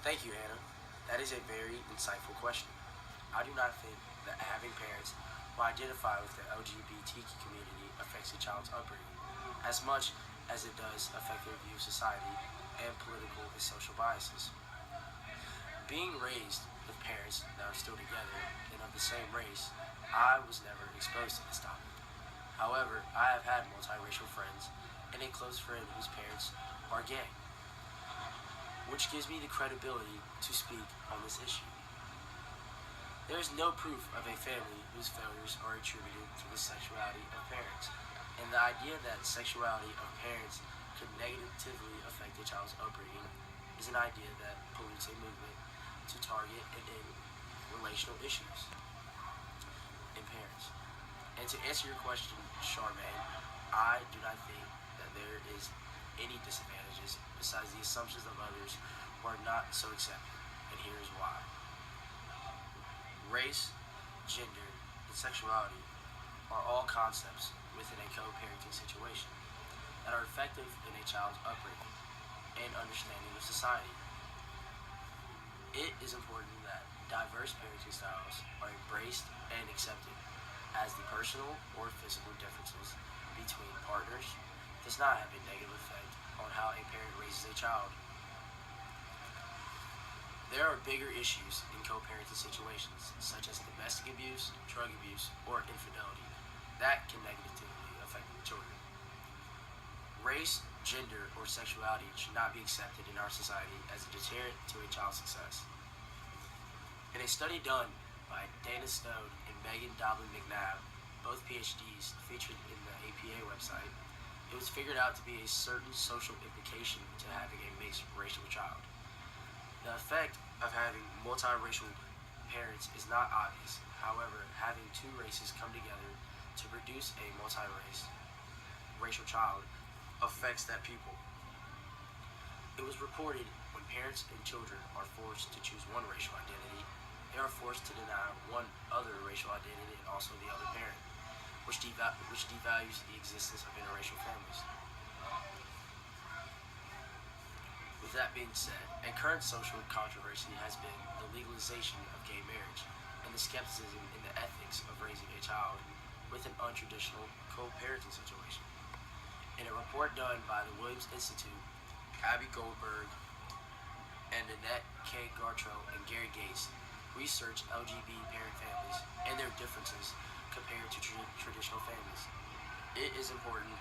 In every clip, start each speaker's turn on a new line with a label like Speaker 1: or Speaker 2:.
Speaker 1: Thank you, Hannah. That is a very insightful question. I do not think that having parents who identify with the LGBTQ community affects a child's upbringing as much as it does affect their view of society and political and social biases. Being raised with parents that are still together and of the same race, I was never exposed to this topic. However, I have had multiracial friends and a close friend whose parents are gay, which gives me the credibility to speak on this issue. There is no proof of a family whose failures are attributed to the sexuality of parents, and the idea that sexuality of parents could negatively affect a child's upbringing is an idea that pollutes a movement to target and end relational issues in parents. And to answer your question, Charmaine, I do not think that there is any disadvantages besides the assumptions of others who are not so accepted, and here is why. Race, gender, and sexuality are all concepts within a co-parenting situation that are effective in a child's upbringing and understanding of society. It is important that diverse parenting styles are embraced and accepted, as the personal or physical differences between partners does not have a negative effect on how a parent raises a child. There are bigger issues in co-parenting situations, such as domestic abuse, drug abuse, or infidelity, that can negatively affect the children. Race, gender, or sexuality should not be accepted in our society as a deterrent to a child's success. In a study done by Dana Stone and Megan Doblin McNabb, both PhDs featured in the APA website, it was figured out to be a certain social implication to having a mixed racial child. The effect of having multiracial parents is not obvious. However, having two races come together to produce a racial child affects that pupil. It was reported when parents and children are forced to choose one racial identity, they are forced to deny one other racial identity and also the other parent, which devalues the existence of interracial families. With that being said, a current social controversy has been the legalization of gay marriage and the skepticism in the ethics of raising a child with an untraditional co-parenting situation. In a report done by the Williams Institute, Abby Goldberg and Annette K. Gartrell and Gary Gates researched LGBT parent families and their differences compared to traditional families. It is important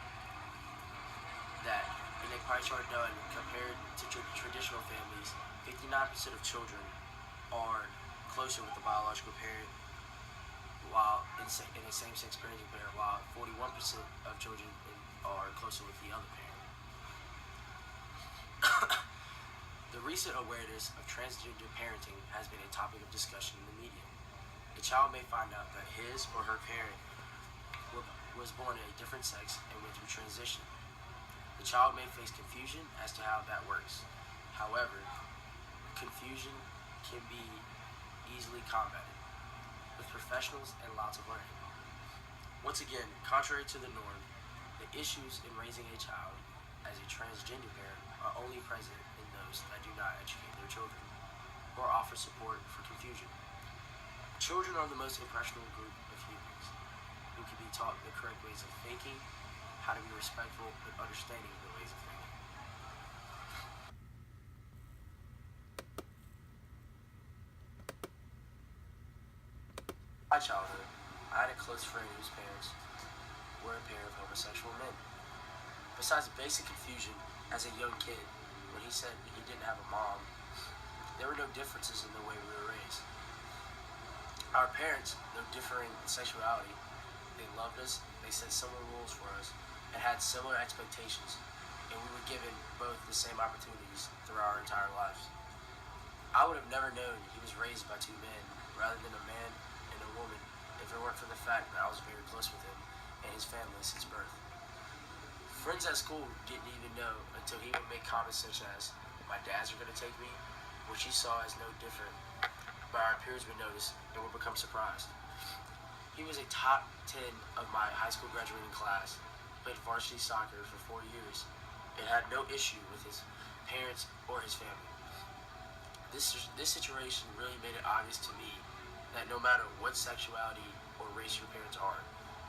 Speaker 1: that in a pie chart done compared to traditional families, 59% of children are closer with the biological parent, while in a same-sex parenting parent, while 41% of children are closer with the other parent. The recent awareness of transgender parenting has been a topic of discussion in the media. A child may find out that his or her parent was born a different sex and went through transition. The child may face confusion as to how that works. However, confusion can be easily combated with professionals and lots of learning. Once again, contrary to the norm, the issues in raising a child as a transgender parent are only present in those that do not educate their children or offer support for confusion. Children are the most impressionable group of humans who can be taught the correct ways of thinking, how to be respectful, and understanding the ways of thinking. In my childhood, I had a close friend whose parents were a pair of homosexual men. Besides basic confusion as a young kid, when he said he didn't have a mom, there were no differences in the way we were raised. Our parents, though differing in sexuality, they loved us, they set similar rules for us, and had similar expectations, and we were given both the same opportunities throughout our entire lives. I would have never known he was raised by two men rather than a man and a woman if it weren't for the fact that I was very close with him and his family since birth. Friends at school didn't even know until he would make comments such as, "My dads are going to take me," which he saw as no different, but our peers would notice and would become surprised. He was a top 10 of my high school graduating class, played varsity soccer for 4 years, and had no issue with his parents or his family. This situation really made it obvious to me that no matter what sexuality or race your parents are,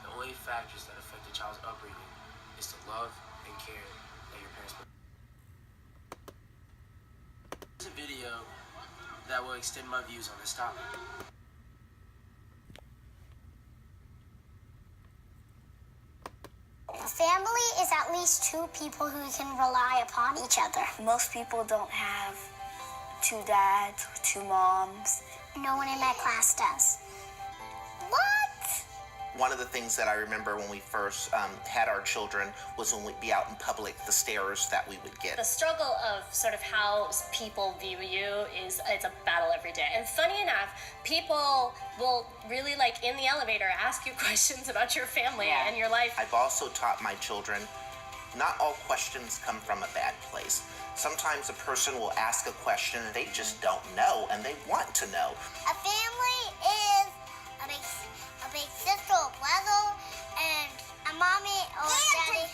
Speaker 1: the only factors that affect a child's upbringing is the love and care that your parents put. Here's a video that will extend my views on this topic.
Speaker 2: A family is at least two people who can rely upon each other.
Speaker 3: Most people don't have two dads or two moms.
Speaker 2: No one in my class does. What?
Speaker 4: One of the things that I remember when we first had our children was when we'd be out in public, the stares that we would get.
Speaker 5: The struggle of sort of how people view you it's a battle every day. And funny enough, people will really, like, in the elevator, ask you questions about your family and your life.
Speaker 4: I've also taught my children, not all questions come from a bad place. Sometimes a person will ask a question and they just don't know, and they want to know.
Speaker 2: A family is a big sister or brother and a mommy or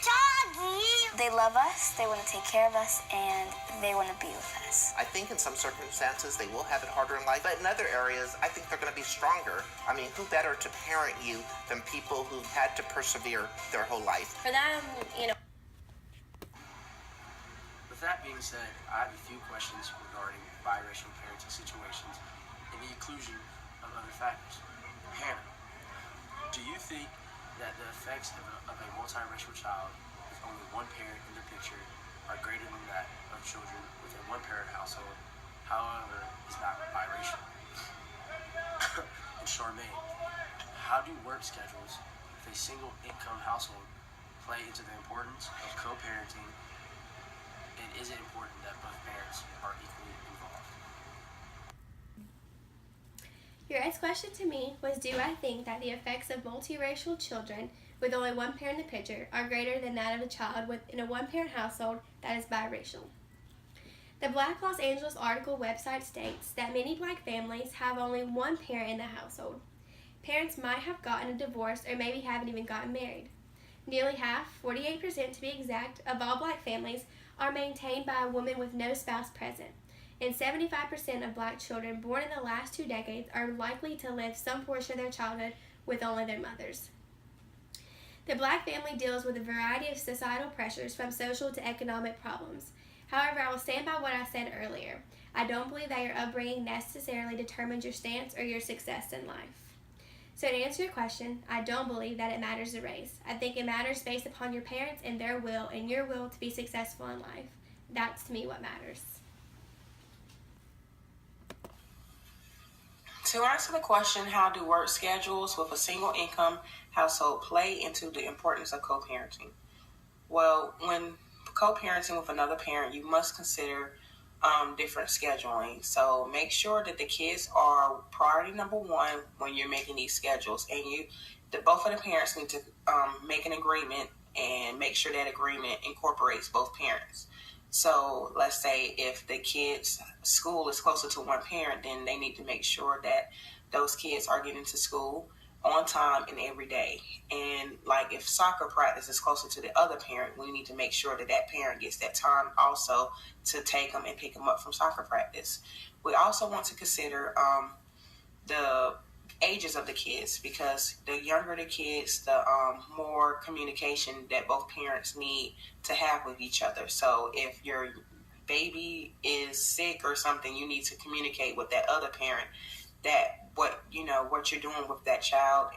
Speaker 2: daddy.
Speaker 3: They love us, they want to take care of us, and they want to be with us.
Speaker 4: I think in some circumstances they will have it harder in life, but in other areas I think they're going to be stronger. I mean, who better to parent you than people who've had to persevere their whole life?
Speaker 5: For them,
Speaker 1: With that being said, I have a few questions regarding biracial parenting situations and the inclusion of other factors. Hannah, do you think that the effects of a multiracial child with only one parent in the picture are greater than that of children with a one-parent household, however, is not biracial? And Charmaine, how do work schedules with a single-income household play into the importance of co-parenting? And is it important that both parents are equally involved?
Speaker 6: Your next question to me was, do I think that the effects of multiracial children with only one parent in the picture are greater than that of a child in a one-parent household that is biracial? The Black Los Angeles article website states that many black families have only one parent in the household. Parents might have gotten a divorce or maybe haven't even gotten married. Nearly half, 48% to be exact, of all black families are maintained by a woman with no spouse present, and 75% of black children born in the last 2 decades are likely to live some portion of their childhood with only their mothers. The black family deals with a variety of societal pressures from social to economic problems. However, I will stand by what I said earlier. I don't believe that your upbringing necessarily determines your stance or your success in life. So to answer your question, I don't believe that it matters the race. I think it matters based upon your parents and their will and your will to be successful in life. That's to me what matters.
Speaker 7: To answer the question, how do work schedules with a single income household play into the importance of co-parenting? Well, when co-parenting with another parent, you must consider different scheduling. So make sure that the kids are priority number one when you're making these schedules, and both of the parents need to make an agreement and make sure that agreement incorporates both parents. So let's say if the kids' school is closer to one parent, then they need to make sure that those kids are getting to school on time and every day. And like if soccer practice is closer to the other parent, we need to make sure that that parent gets that time also to take them and pick them up from soccer practice. We also want to consider the ages of the kids, because the younger the kids, the more communication that both parents need to have with each other. So if your baby is sick or something, you need to communicate with that other parent that what you're doing with that child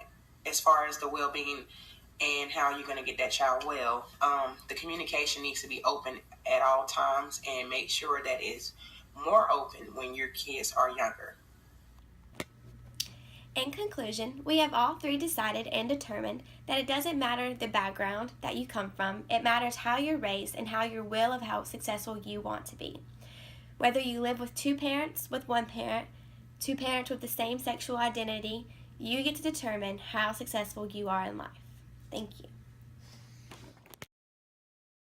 Speaker 7: as far as the well-being and how you're going to get that child well. The communication needs to be open at all times, and make sure that it's more open when your kids are younger.
Speaker 6: In conclusion, we have all three decided and determined that it doesn't matter the background that you come from, it matters how you're raised and how your will of how successful you want to be. Whether you live with two parents, with one parent, two parents with the same sexual identity, you get to determine how successful you are in life. Thank you.